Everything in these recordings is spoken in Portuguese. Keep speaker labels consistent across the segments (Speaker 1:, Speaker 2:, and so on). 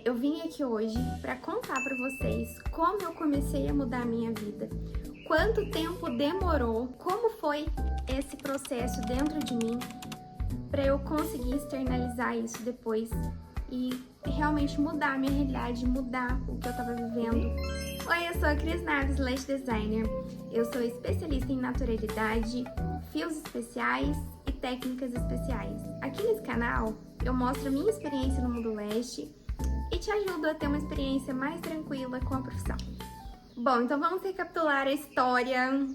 Speaker 1: Eu vim aqui hoje para contar para vocês como eu comecei a mudar a minha vida, quanto tempo demorou, como foi esse processo dentro de mim para eu conseguir externalizar isso depois e realmente mudar a minha realidade, mudar o que eu estava vivendo. Oi, eu sou a Cris Naves, Lash Designer. Eu sou especialista em naturalidade, fios especiais e técnicas especiais. Aqui nesse canal eu mostro a minha experiência no mundo lash e te ajudo a ter uma experiência mais tranquila com a profissão. Bom, então vamos recapitular a história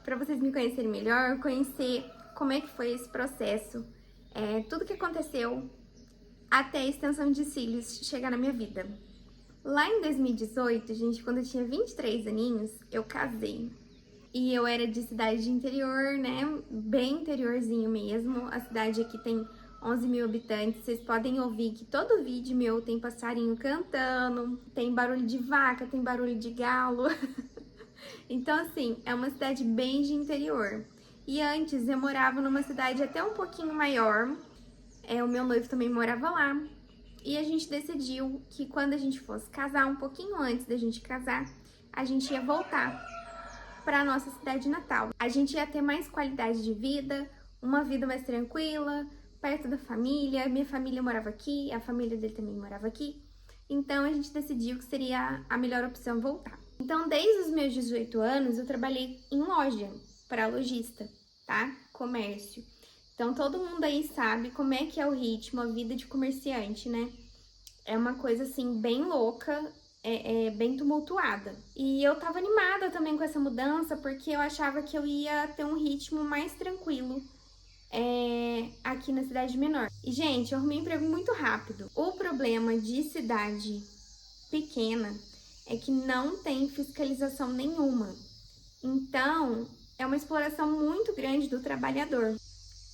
Speaker 1: para vocês me conhecerem melhor, conhecer como é que foi esse processo, tudo que aconteceu até a extensão de cílios chegar na minha vida. Lá em 2018, gente, quando eu tinha 23 aninhos, eu casei. E eu era de cidade de interior, né? Bem interiorzinho mesmo. A cidade aqui tem 11 mil habitantes. Vocês podem ouvir que todo vídeo meu tem passarinho cantando, tem barulho de vaca, tem barulho de galo. Então, assim, é uma cidade bem de interior. E antes eu morava numa cidade até um pouquinho maior. O meu noivo também morava lá. E a gente decidiu que quando a gente fosse casar, um pouquinho antes da gente casar, a gente ia voltar para nossa cidade natal. A gente ia ter mais qualidade de vida, uma vida mais tranquila, perto da família. Minha família morava aqui, a família dele também morava aqui. Então a gente decidiu que seria a melhor opção voltar. Então, desde os meus 18 anos, eu trabalhei em loja para lojista, tá? Comércio. Então, todo mundo aí sabe como é que é o ritmo, a vida de comerciante, né? É uma coisa, assim, bem louca, bem tumultuada. E eu tava animada também com essa mudança, porque eu achava que eu ia ter um ritmo mais tranquilo aqui na cidade menor. E, gente, eu arrumei emprego muito rápido. O problema de cidade pequena é que não tem fiscalização nenhuma. Então, é uma exploração muito grande do trabalhador.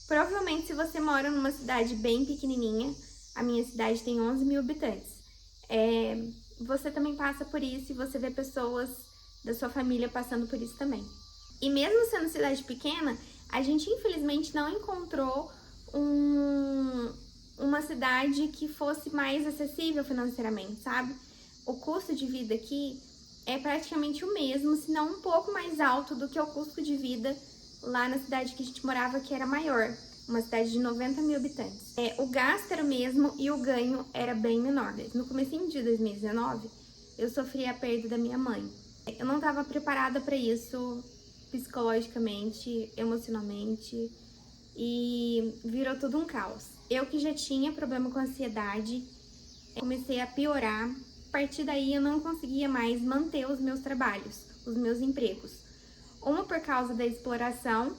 Speaker 1: Provavelmente, se você mora numa cidade bem pequenininha, a minha cidade tem 11 mil habitantes, você também passa por isso e você vê pessoas da sua família passando por isso também. E mesmo sendo cidade pequena, a gente infelizmente não encontrou uma cidade que fosse mais acessível financeiramente, sabe? O custo de vida aqui é praticamente o mesmo, se não um pouco mais alto do que o custo de vida lá na cidade que a gente morava, que era maior, uma cidade de 90 mil habitantes. O gasto era o mesmo e o ganho era bem menor. No comecinho de 2019, eu sofri a perda da minha mãe. Eu não estava preparada para isso psicologicamente, emocionalmente, e virou tudo um caos. Eu que já tinha problema com ansiedade, comecei a piorar. A partir daí eu não conseguia mais manter os meus trabalhos, os meus empregos. Uma por causa da exploração,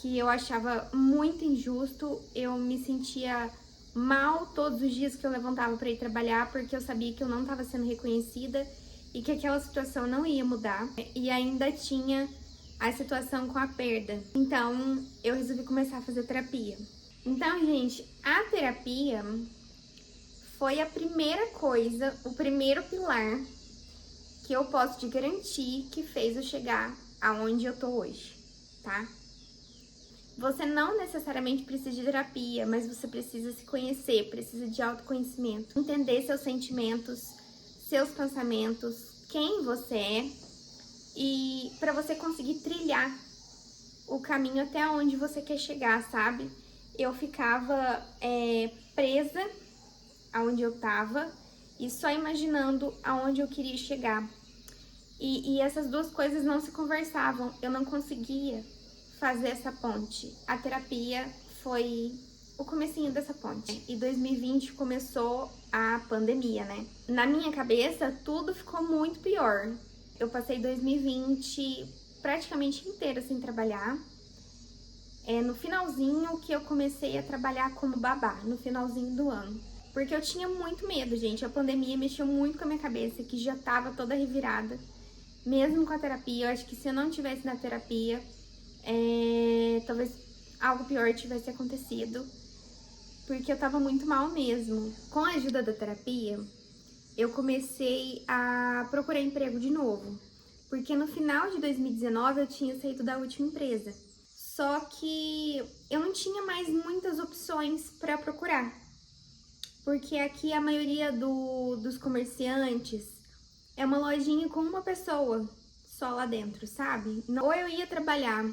Speaker 1: que eu achava muito injusto, eu me sentia mal todos os dias que eu levantava para ir trabalhar, porque eu sabia que eu não estava sendo reconhecida e que aquela situação não ia mudar. E ainda tinha a situação com a perda. Então, eu resolvi começar a fazer terapia. Então, gente, a terapia foi a primeira coisa, o primeiro pilar que eu posso te garantir que fez eu chegar aonde eu tô hoje, tá? Você não necessariamente precisa de terapia, mas você precisa se conhecer, precisa de autoconhecimento, entender seus sentimentos, seus pensamentos, quem você é, e para você conseguir trilhar o caminho até onde você quer chegar, sabe? Eu ficava presa aonde eu tava e só imaginando aonde eu queria chegar. E essas duas coisas não se conversavam, eu não conseguia fazer essa ponte. A terapia foi o comecinho dessa ponte. E 2020 começou a pandemia, né? Na minha cabeça, tudo ficou muito pior. Eu passei 2020 praticamente inteira sem trabalhar. No finalzinho que eu comecei a trabalhar como babá, no finalzinho do ano. Porque eu tinha muito medo, gente. A pandemia mexeu muito com a minha cabeça, que já tava toda revirada. Mesmo com a terapia, eu acho que se eu não tivesse na terapia, talvez algo pior tivesse acontecido, porque eu tava muito mal mesmo. Com a ajuda da terapia, eu comecei a procurar emprego de novo, porque no final de 2019 eu tinha saído da última empresa, só que eu não tinha mais muitas opções para procurar, porque aqui a maioria dos comerciantes é uma lojinha com uma pessoa só lá dentro, sabe? Ou eu ia trabalhar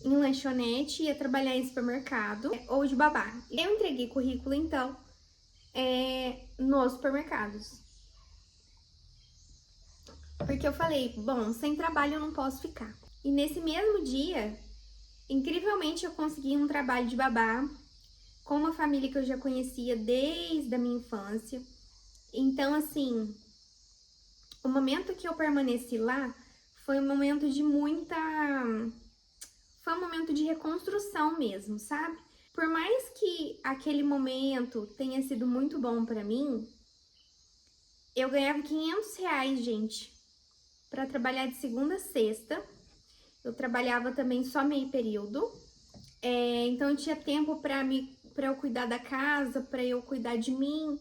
Speaker 1: em lanchonete, ia trabalhar em supermercado, ou de babá. Eu entreguei currículo, então, nos supermercados. Porque eu falei, bom, sem trabalho eu não posso ficar. E nesse mesmo dia, incrivelmente eu consegui um trabalho de babá com uma família que eu já conhecia desde a minha infância. Então, assim, o momento que eu permaneci lá foi um momento de foi um momento de reconstrução mesmo, sabe? Por mais que aquele momento tenha sido muito bom pra mim, eu ganhava R$ 500, gente, pra trabalhar de segunda a sexta. Eu trabalhava também só meio período, então eu tinha tempo pra eu cuidar da casa, pra eu cuidar de mim,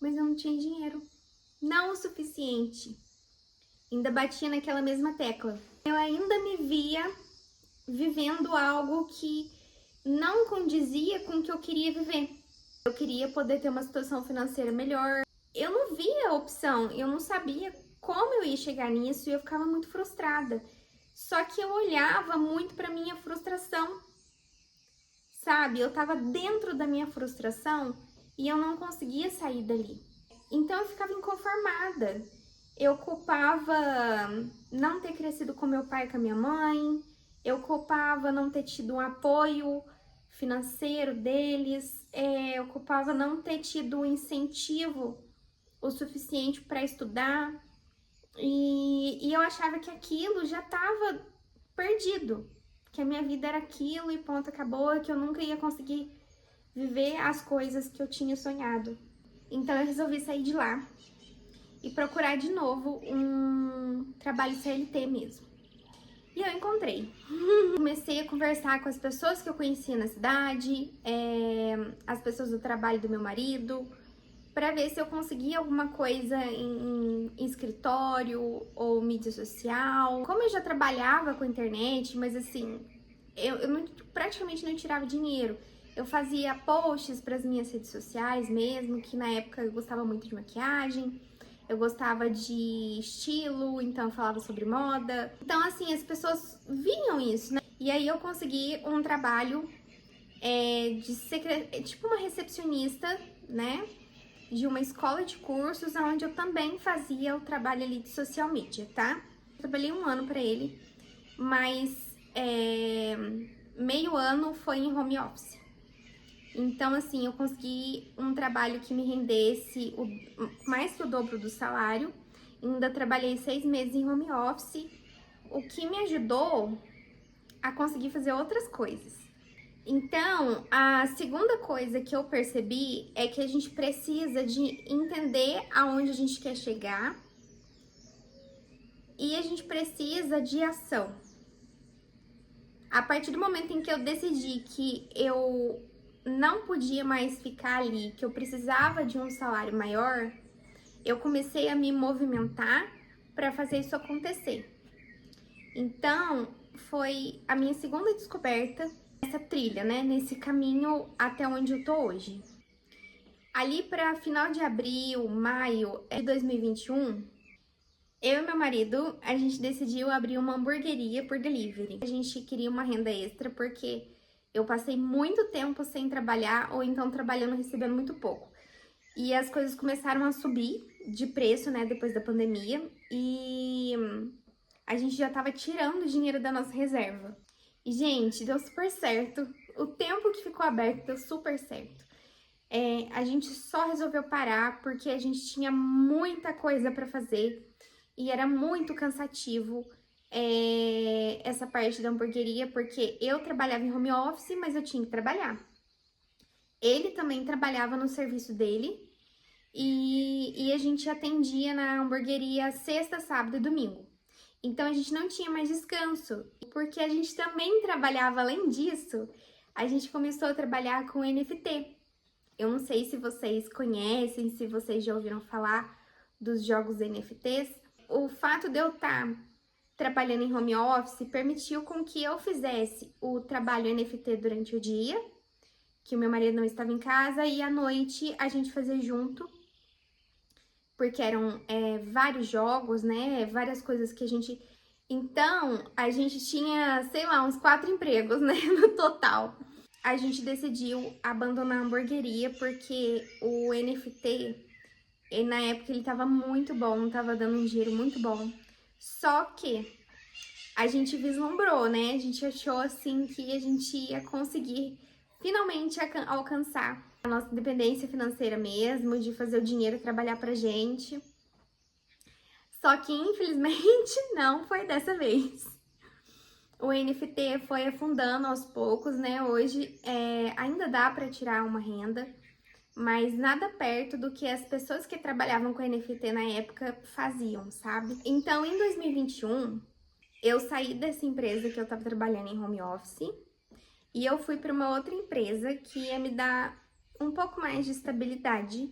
Speaker 1: mas eu não tinha dinheiro, não o suficiente. Ainda batia naquela mesma tecla. Eu ainda me via vivendo algo que não condizia com o que eu queria viver. Eu queria poder ter uma situação financeira melhor. Eu não via a opção, eu não sabia como eu ia chegar nisso e eu ficava muito frustrada. Só que eu olhava muito para minha frustração, sabe? Eu tava dentro da minha frustração e eu não conseguia sair dali. Então eu ficava inconformada. Eu culpava não ter crescido com meu pai e com a minha mãe, eu culpava não ter tido um apoio financeiro deles, eu culpava não ter tido um incentivo o suficiente para estudar, e eu achava que aquilo já estava perdido, que a minha vida era aquilo e ponto, acabou, que eu nunca ia conseguir viver as coisas que eu tinha sonhado. Então eu resolvi sair de lá e procurar de novo um trabalho CLT mesmo. E eu encontrei. Comecei a conversar com as pessoas que eu conhecia na cidade, as pessoas do trabalho do meu marido, para ver se eu conseguia alguma coisa em escritório ou mídia social. Como eu já trabalhava com internet, mas assim, praticamente não tirava dinheiro. Eu fazia posts para as minhas redes sociais mesmo, que na época eu gostava muito de maquiagem. Eu gostava de estilo, então eu falava sobre moda. Então, assim, as pessoas viam isso, né? E aí eu consegui um trabalho de tipo uma recepcionista, né? De uma escola de cursos, onde eu também fazia o trabalho ali de social media, tá? Trabalhei 1 ano pra ele, mas meio ano foi em home office. Então, assim, eu consegui um trabalho que me rendesse mais que o dobro do salário. Ainda trabalhei 6 meses em home office, o que me ajudou a conseguir fazer outras coisas. Então, a segunda coisa que eu percebi é que a gente precisa de entender aonde a gente quer chegar e a gente precisa de ação. A partir do momento em que eu decidi que eu não podia mais ficar ali, que eu precisava de um salário maior, eu comecei a me movimentar para fazer isso acontecer. Então, foi a minha segunda descoberta nessa trilha, né? Nesse caminho até onde eu tô hoje. Ali para final de abril, maio de 2021, eu e meu marido, a gente decidiu abrir uma hamburgueria por delivery. A gente queria uma renda extra porque eu passei muito tempo sem trabalhar ou então trabalhando e recebendo muito pouco. E as coisas começaram a subir de preço, né, depois da pandemia. E a gente já tava tirando o dinheiro da nossa reserva. E, gente, deu super certo. O tempo que ficou aberto deu super certo. A gente só resolveu parar porque a gente tinha muita coisa pra fazer. E era muito cansativo essa parte da hamburgueria, porque eu trabalhava em home office, mas eu tinha que trabalhar. Ele também trabalhava no serviço dele e a gente atendia na hamburgueria sexta, sábado e domingo. Então a gente não tinha mais descanso, porque a gente também trabalhava além disso. A gente começou a trabalhar com NFT. Eu não sei se vocês conhecem, se vocês já ouviram falar dos jogos NFTs. O fato de eu estar trabalhando em home office permitiu com que eu fizesse o trabalho NFT durante o dia que o meu marido não estava em casa, e à noite a gente fazia junto, porque eram vários jogos, né? Várias coisas que a gente... Então, a gente tinha, sei lá, uns 4 empregos, né? No total. A gente decidiu abandonar a hamburgueria porque o NFT, na época, ele tava muito bom, tava dando um dinheiro muito bom. Só que a gente vislumbrou, né? A gente achou, assim, que a gente ia conseguir finalmente alcançar a nossa independência financeira mesmo, de fazer o dinheiro trabalhar pra gente. Só que, infelizmente, não foi dessa vez. O NFT foi afundando aos poucos, né? Hoje ainda dá para tirar uma renda, mas nada perto do que as pessoas que trabalhavam com NFT na época faziam, sabe? Então, em 2021, eu saí dessa empresa que eu tava trabalhando em home office e eu fui para uma outra empresa que ia me dar um pouco mais de estabilidade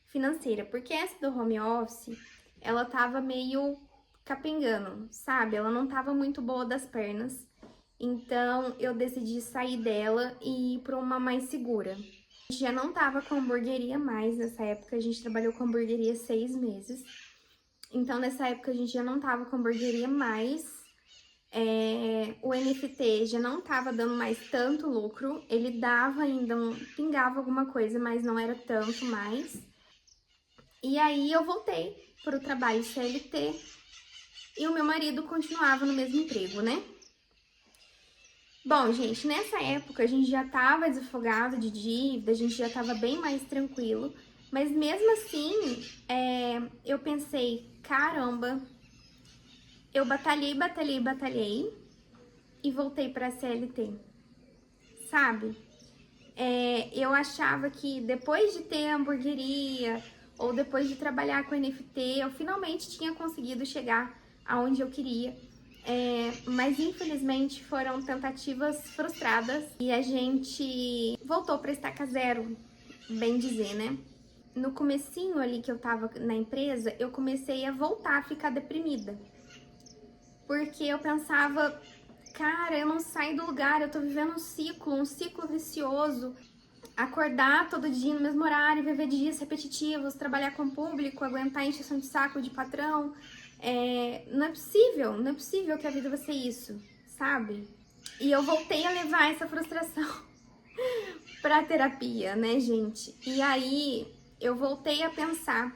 Speaker 1: financeira, porque essa do home office, ela tava meio capengando, sabe? Ela não tava muito boa das pernas. Então, eu decidi sair dela e ir para uma mais segura. A gente já não tava com hamburgueria mais nessa época, a gente trabalhou com hamburgueria 6 meses. Então, nessa época, a gente já não tava com hamburgueria mais. O NFT já não tava dando mais tanto lucro, ele dava ainda, pingava alguma coisa, mas não era tanto mais. E aí, eu voltei para o trabalho CLT e o meu marido continuava no mesmo emprego, né? Bom, gente, nessa época a gente já tava desafogado de dívida, a gente já tava bem mais tranquilo, mas mesmo assim, eu pensei, caramba, eu batalhei e voltei pra CLT, sabe? Eu achava que depois de ter a hamburgueria ou depois de trabalhar com NFT, eu finalmente tinha conseguido chegar aonde eu queria. Mas infelizmente foram tentativas frustradas e a gente voltou para estaca zero, bem dizer, né? No comecinho ali que eu tava na empresa, eu comecei a voltar a ficar deprimida. Porque eu pensava, cara, eu não saio do lugar, eu tô vivendo um ciclo vicioso. Acordar todo dia no mesmo horário, viver de dias repetitivos, trabalhar com o público, aguentar a encheção de saco de patrão. Não é possível que a vida vai ser isso, sabe? E eu voltei a levar essa frustração pra terapia, né, gente? E aí eu voltei a pensar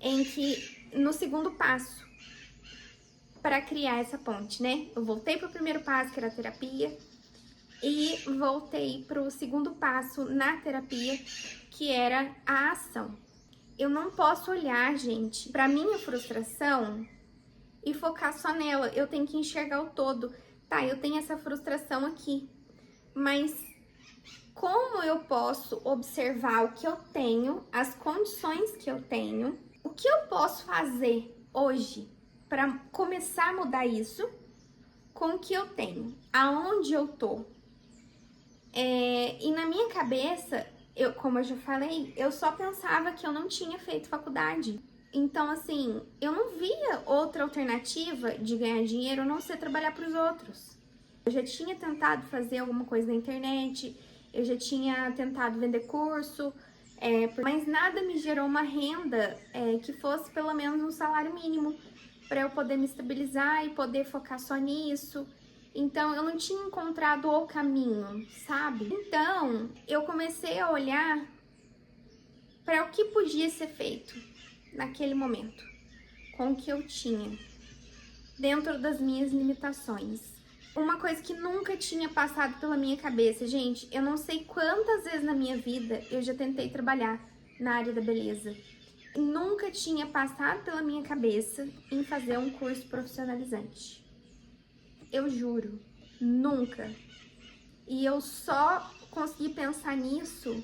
Speaker 1: em que no segundo passo para criar essa ponte, né? Eu voltei pro primeiro passo, que era a terapia, e voltei pro segundo passo na terapia, que era a ação. Eu não posso olhar, gente, pra minha frustração e focar só nela. Eu tenho que enxergar o todo. Tá, eu tenho essa frustração aqui, mas como eu posso observar o que eu tenho, as condições que eu tenho, o que eu posso fazer hoje para começar a mudar isso com o que eu tenho, aonde eu tô. E na minha cabeça, como eu já falei, eu só pensava que eu não tinha feito faculdade. Então, assim, eu não via outra alternativa de ganhar dinheiro a não ser trabalhar para os outros. Eu já tinha tentado fazer alguma coisa na internet, eu já tinha tentado vender curso, mas nada me gerou uma renda que fosse pelo menos um salário mínimo para eu poder me estabilizar e poder focar só nisso. Então, eu não tinha encontrado o caminho, sabe? Então, eu comecei a olhar para o que podia ser feito naquele momento, com o que eu tinha, dentro das minhas limitações. Uma coisa que nunca tinha passado pela minha cabeça, gente, eu não sei quantas vezes na minha vida eu já tentei trabalhar na área da beleza. Nunca tinha passado pela minha cabeça em fazer um curso profissionalizante. Eu juro, nunca. E eu só consegui pensar nisso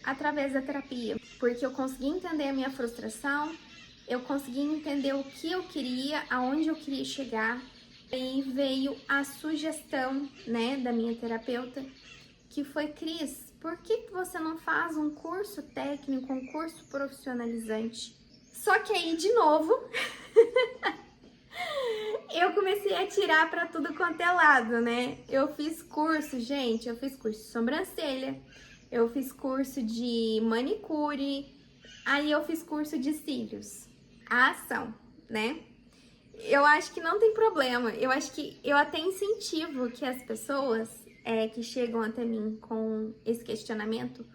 Speaker 1: através da terapia, porque eu consegui entender a minha frustração, eu consegui entender o que eu queria, aonde eu queria chegar, e veio a sugestão, né, da minha terapeuta, que foi: Cris, por que você não faz um curso técnico, um curso profissionalizante? Só que aí, de novo, eu comecei a tirar pra tudo quanto é lado, né? Eu fiz curso, gente, eu fiz curso de sobrancelha, eu fiz curso de manicure, aí eu fiz curso de cílios. A ação, né? Eu acho que não tem problema, eu acho que eu até incentivo que as pessoas que chegam até mim com esse questionamento,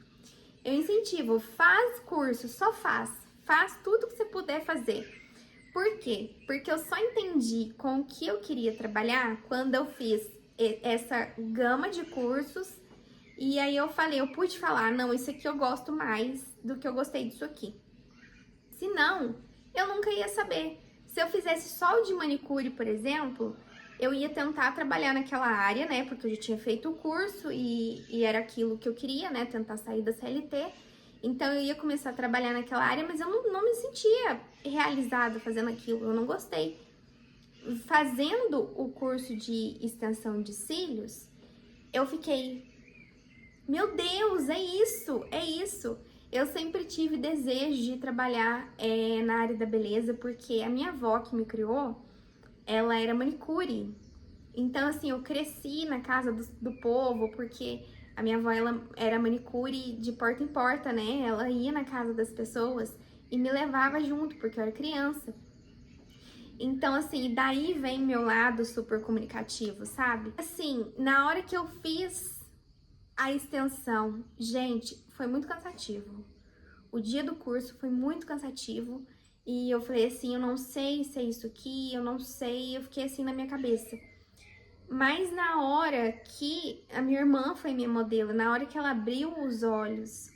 Speaker 1: eu incentivo, faz curso, só faz tudo que você puder fazer. Por quê? Porque eu só entendi com o que eu queria trabalhar quando eu fiz essa gama de cursos e aí eu falei, eu pude falar, não, isso aqui eu gosto mais do que eu gostei disso aqui. Se não, eu nunca ia saber. Se eu fizesse só o de manicure, por exemplo, eu ia tentar trabalhar naquela área, né? Porque eu já tinha feito o curso e era aquilo que eu queria, né? Tentar sair da CLT. Então eu ia começar a trabalhar naquela área, mas eu não me sentia realizada fazendo aquilo, eu não gostei. Fazendo o curso de extensão de cílios, eu fiquei, meu Deus, é isso. Eu sempre tive desejo de trabalhar na área da beleza, porque a minha avó que me criou, ela era manicure. Então, assim, eu cresci na casa do povo, porque a minha avó, ela era manicure de porta em porta, né? Ela ia na casa das pessoas e me levava junto, porque eu era criança. Então, assim, daí vem meu lado super comunicativo, sabe? Assim, na hora que eu fiz a extensão, gente, foi muito cansativo. O dia do curso foi muito cansativo e eu falei assim, eu não sei se é isso aqui, eu não sei, eu fiquei assim na minha cabeça. Mas na hora que a minha irmã foi minha modelo, na hora que ela abriu os olhos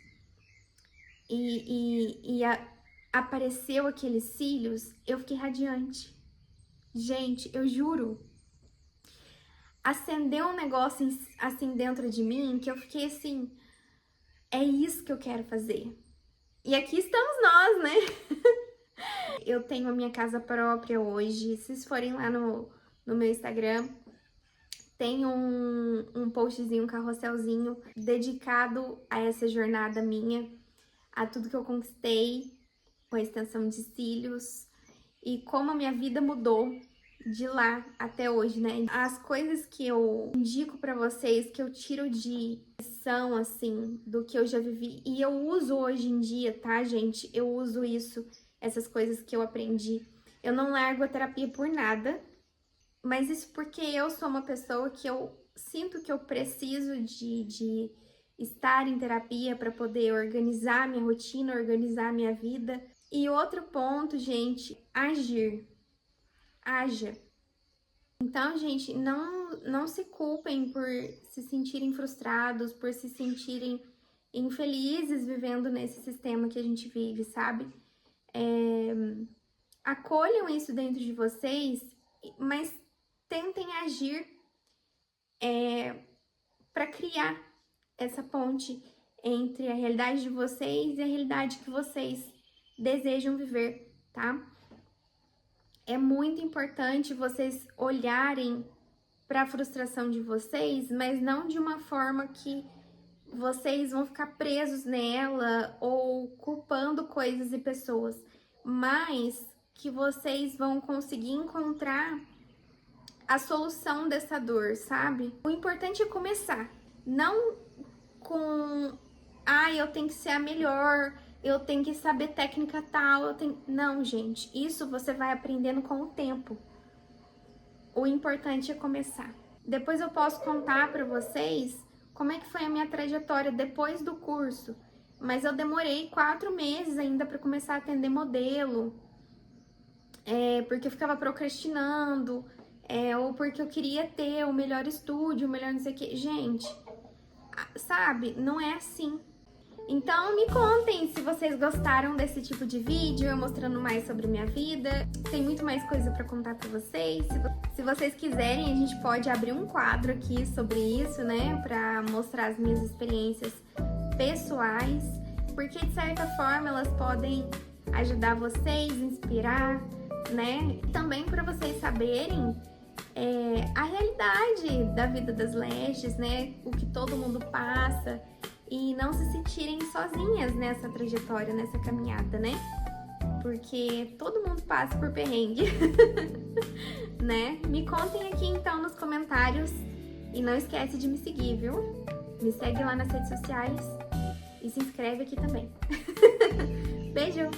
Speaker 1: apareceu aqueles cílios, eu fiquei radiante. Gente, eu juro. Acendeu um negócio assim dentro de mim que eu fiquei assim, é isso que eu quero fazer. E aqui estamos nós, né? Eu tenho a minha casa própria hoje. Se vocês forem lá no meu Instagram, tem um postzinho, um carrosselzinho dedicado a essa jornada minha, a tudo que eu conquistei com a extensão de cílios e como a minha vida mudou de lá até hoje, né? As coisas que eu indico pra vocês, que eu tiro de lição, assim, do que eu já vivi e eu uso hoje em dia, tá, gente? Eu uso isso, essas coisas que eu aprendi. Eu não largo a terapia por nada, mas isso porque eu sou uma pessoa que eu sinto que eu preciso de estar em terapia para poder organizar minha rotina, organizar minha vida. E outro ponto, gente, agir. Haja. Então, gente, não se culpem por se sentirem frustrados, por se sentirem infelizes vivendo nesse sistema que a gente vive, sabe? Acolham isso dentro de vocês, mas tentem agir para criar essa ponte entre a realidade de vocês e a realidade que vocês desejam viver, tá? É muito importante vocês olharem para a frustração de vocês, mas não de uma forma que vocês vão ficar presos nela ou culpando coisas e pessoas, mas que vocês vão conseguir encontrar a solução dessa dor, sabe? O importante é começar, não com, eu tenho que ser a melhor, eu tenho que saber técnica tal, Não, gente, isso você vai aprendendo com o tempo. O importante é começar. Depois eu posso contar pra vocês como é que foi a minha trajetória depois do curso, mas eu demorei 4 meses ainda pra começar a atender modelo, porque eu ficava procrastinando, ou porque eu queria ter o melhor estúdio, o melhor não sei o que. Gente, sabe, não é assim. Então me contem se vocês gostaram desse tipo de vídeo, eu mostrando mais sobre minha vida. Tem muito mais coisa pra contar pra vocês. Se vocês quiserem, a gente pode abrir um quadro aqui sobre isso, né? Pra mostrar as minhas experiências pessoais. Porque de certa forma elas podem ajudar vocês, inspirar, né? E também pra vocês saberem a realidade da vida das lashes, né? O que todo mundo passa. E não se sentirem sozinhas nessa trajetória, nessa caminhada, né? Porque todo mundo mundo passa por perrengue, né? Me contem aqui então nos comentários e não esquece de me seguir, viu? Me segue lá nas redes sociais e se inscreve aqui também. Beijo!